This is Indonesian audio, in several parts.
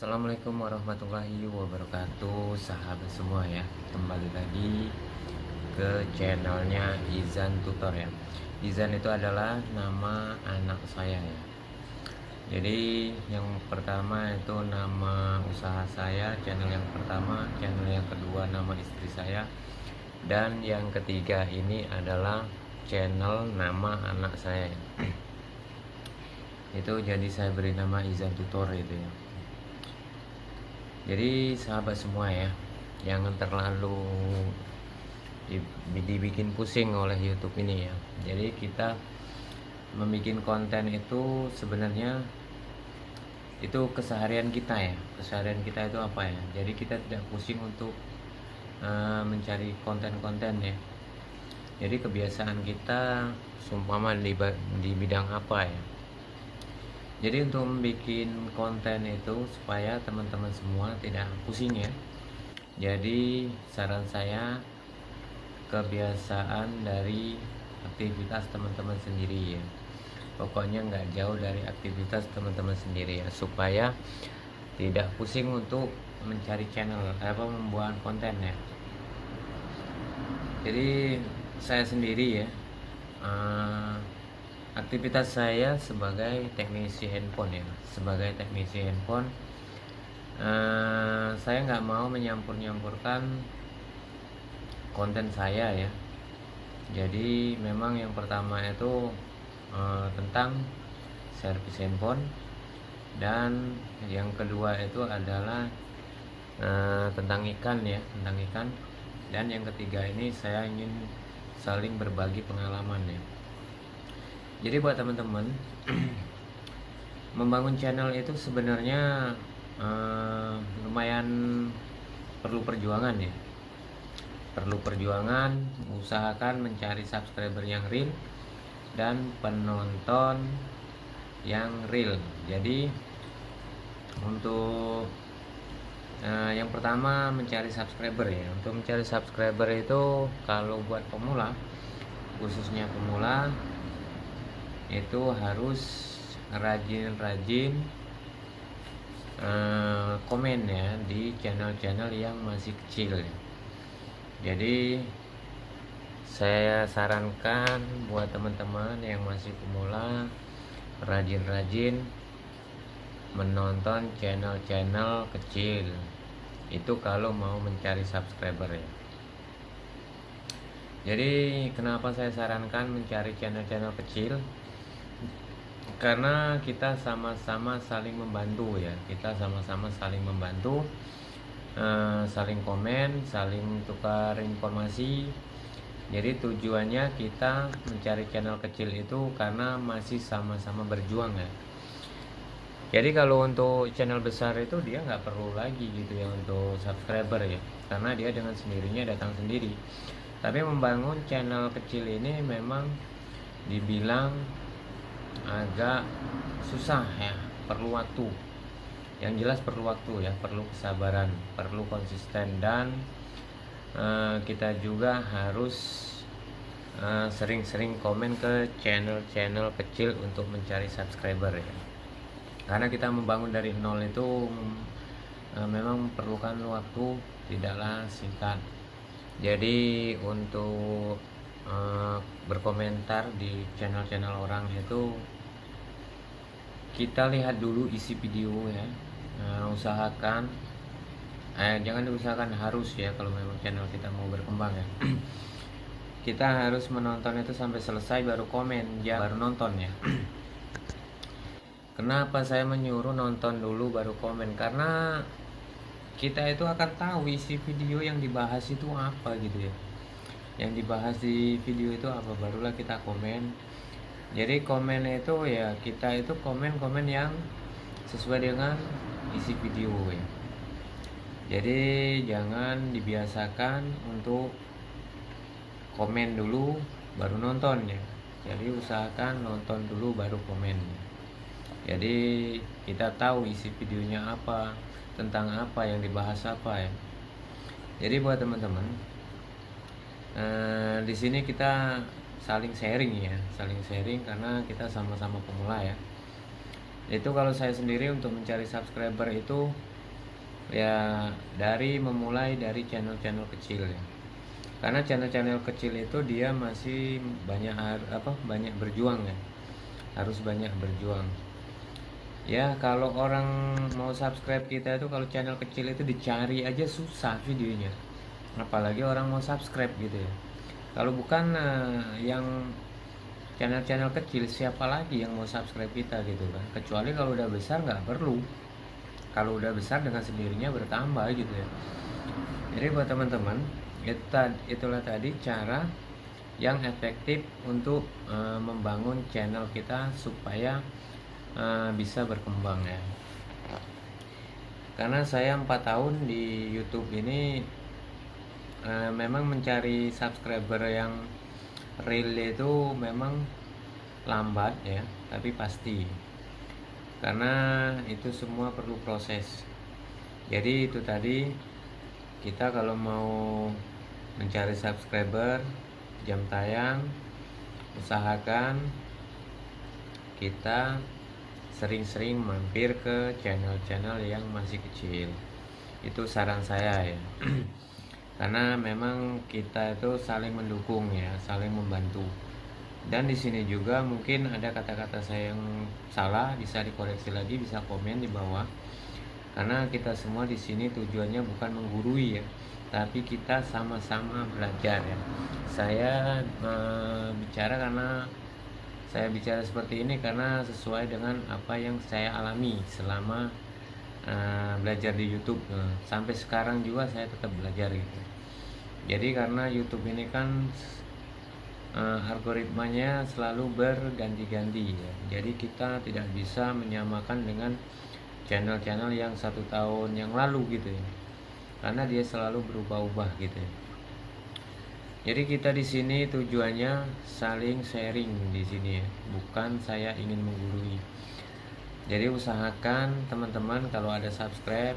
Assalamualaikum warahmatullahi wabarakatuh, sahabat semua ya. Kembali lagi ke channelnya Izan Tutor ya. Izan itu adalah nama anak saya ya. Jadi yang pertama itu nama usaha saya, channel yang pertama, channel yang kedua nama istri saya, dan yang ketiga ini adalah channel nama anak saya ya. Itu jadi saya beri nama Izan Tutor itu ya. Jadi sahabat semua ya, jangan terlalu dibikin pusing oleh YouTube ini ya. Jadi kita membuat konten itu sebenarnya itu keseharian kita ya. Keseharian kita itu apa ya? Jadi kita tidak pusing untuk mencari konten-konten ya. Jadi kebiasaan kita seumpama di bidang apa ya. Jadi untuk membuat konten itu supaya teman-teman semua tidak pusing ya. Jadi saran saya, kebiasaan dari aktivitas teman-teman sendiri ya. Pokoknya nggak jauh dari aktivitas teman-teman sendiri ya, supaya tidak pusing untuk mencari channel membuat konten ya. Jadi saya sendiri ya, aktivitas saya sebagai teknisi handphone ya, saya nggak mau menyampurkan konten saya ya. Jadi memang yang pertama itu tentang servis handphone, dan yang kedua itu adalah tentang ikan ya, dan yang ketiga ini saya ingin saling berbagi pengalaman ya. Jadi buat teman-teman, membangun channel itu sebenarnya lumayan perlu perjuangan ya. Usahakan mencari subscriber yang real dan penonton yang real. Jadi untuk yang pertama mencari subscriber ya. Untuk mencari subscriber itu kalau buat pemula, khususnya pemula, itu harus rajin-rajin komen ya di channel-channel yang masih kecil ya. Jadi saya sarankan buat teman-teman yang masih pemula, rajin-rajin menonton channel-channel kecil itu kalau mau mencari subscriber ya. Jadi kenapa saya sarankan mencari channel-channel kecil? Karena kita sama-sama saling membantu ya. Saling komen, saling tukar informasi. Jadi tujuannya kita mencari channel kecil itu karena masih sama-sama berjuang ya. Jadi kalau untuk channel besar itu dia nggak perlu lagi gitu ya untuk subscriber ya, karena dia dengan sendirinya datang sendiri. Tapi membangun channel kecil ini memang dibilang agak susah ya, perlu waktu. Yang jelas perlu waktu ya, perlu kesabaran, perlu konsisten, dan kita juga harus sering-sering komen ke channel-channel kecil untuk mencari subscriber ya. Karena kita membangun dari nol itu memang memerlukan waktu, tidaklah singkat. Jadi untuk berkomentar di channel-channel orang itu kita lihat dulu isi video ya. Usahakan jangan diusahakan, harus ya, kalau memang channel kita mau berkembang ya. Kita harus menonton itu sampai selesai baru komen ya, baru nonton ya. Kenapa saya menyuruh nonton dulu baru komen? Karena kita itu akan tahu isi video yang dibahas itu apa gitu ya. Yang dibahas di video itu apa, barulah kita komen. Jadi komen itu ya, kita itu komen yang sesuai dengan isi video ya. Jadi jangan dibiasakan untuk komen dulu baru nonton ya. Jadi usahakan nonton dulu baru komen. Jadi kita tahu isi videonya apa, tentang apa, yang dibahas apa ya. Jadi buat teman-teman, di sini kita saling sharing karena kita sama-sama pemula ya. Itu kalau saya sendiri untuk mencari subscriber itu ya dari memulai dari channel-channel kecil ya. Karena channel-channel kecil itu dia masih banyak berjuang ya. Harus banyak berjuang. Ya kalau orang mau subscribe kita itu kalau channel kecil itu dicari aja susah videonya. Apalagi orang mau subscribe gitu ya. Kalau bukan yang channel-channel kecil, siapa lagi yang mau subscribe kita gitu kan. Kecuali kalau udah besar nggak perlu. Kalau udah besar dengan sendirinya bertambah gitu ya. Jadi buat teman-teman, itulah tadi cara yang efektif untuk membangun channel kita supaya bisa berkembang ya. Karena saya 4 tahun di YouTube ini memang mencari subscriber yang real itu memang lambat ya, tapi pasti. Karena itu semua perlu proses. Jadi itu tadi, kita kalau mau mencari subscriber, jam tayang, usahakan kita sering-sering mampir ke channel-channel yang masih kecil. Itu saran saya ya. Karena memang kita itu saling mendukung ya, saling membantu. Dan di sini juga mungkin ada kata-kata saya yang salah, bisa dikoreksi lagi, bisa komen di bawah. Karena kita semua di sini tujuannya bukan menggurui ya, tapi kita sama-sama belajar ya. Saya bicara seperti ini karena sesuai dengan apa yang saya alami selama belajar di YouTube. Sampai sekarang juga saya tetap belajar gitu. Jadi karena YouTube ini kan algoritmanya selalu berganti-ganti ya. Jadi kita tidak bisa menyamakan dengan channel-channel yang 1 tahun yang lalu gitu ya. Karena dia selalu berubah-ubah gitu ya. Jadi kita di sini tujuannya saling sharing di sini ya, bukan saya ingin menggurui. Jadi usahakan teman-teman kalau ada subscribe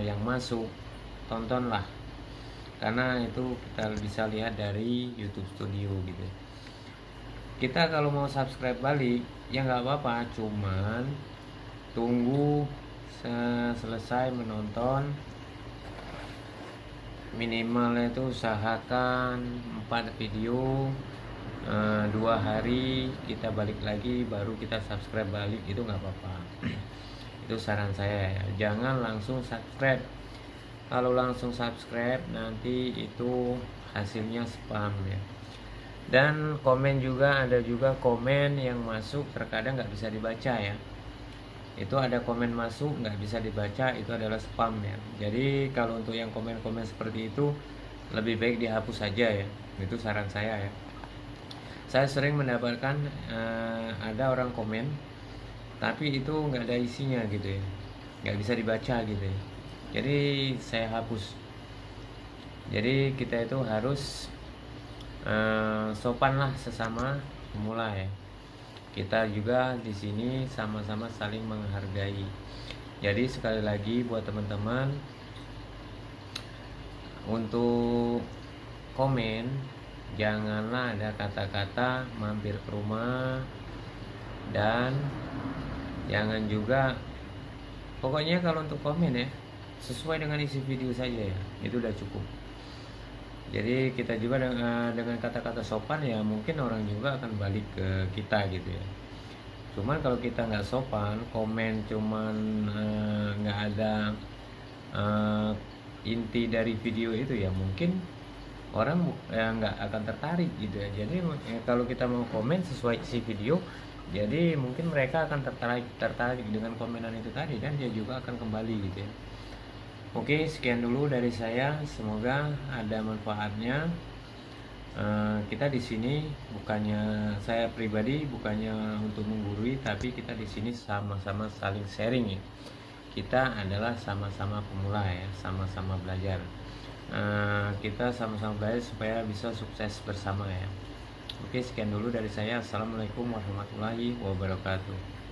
yang masuk, tontonlah. Karena itu kita bisa lihat dari YouTube Studio gitu. Kita kalau mau subscribe balik ya nggak apa-apa, cuman tunggu selesai menonton, minimal itu usahakan 4 video, 2 hari kita balik lagi baru kita subscribe balik, itu nggak apa-apa. Itu saran saya ya, jangan langsung subscribe. Kalau langsung subscribe nanti itu hasilnya spam ya. Dan komen juga, ada juga komen yang masuk terkadang nggak bisa dibaca ya. Itu ada komen masuk nggak bisa dibaca, itu adalah spam ya. Jadi kalau untuk yang komen-komen seperti itu lebih baik dihapus saja ya. Itu saran saya ya. Saya sering mendapatkan ada orang komen tapi itu nggak ada isinya gitu ya, nggak bisa dibaca gitu ya. Jadi saya hapus. Jadi kita itu harus sopan lah sesama pemula ya. Kita juga di sini sama-sama saling menghargai. Jadi sekali lagi buat teman-teman, untuk komen janganlah ada kata-kata mampir ke rumah, dan jangan juga, pokoknya kalau untuk komen ya sesuai dengan isi video saja ya, itu udah cukup. Jadi kita juga dengan kata-kata sopan ya mungkin orang juga akan balik ke kita gitu ya. Cuman kalau kita nggak sopan, komen cuman nggak ada inti dari video itu ya, mungkin orang nggak akan tertarik gitu ya. Jadi kalau kita mau komen sesuai isi video, jadi mungkin mereka akan tertarik dengan komenan itu tadi, dan dia juga akan kembali gitu ya. Oke, sekian dulu dari saya. Semoga ada manfaatnya. Kita di sini bukannya, saya pribadi bukannya untuk menggurui, tapi kita di sini sama-sama saling sharing ya. Kita adalah sama-sama pemula ya, sama-sama belajar. Kita sama-sama belajar supaya bisa sukses bersama ya. Oke, sekian dulu dari saya. Assalamualaikum warahmatullahi wabarakatuh.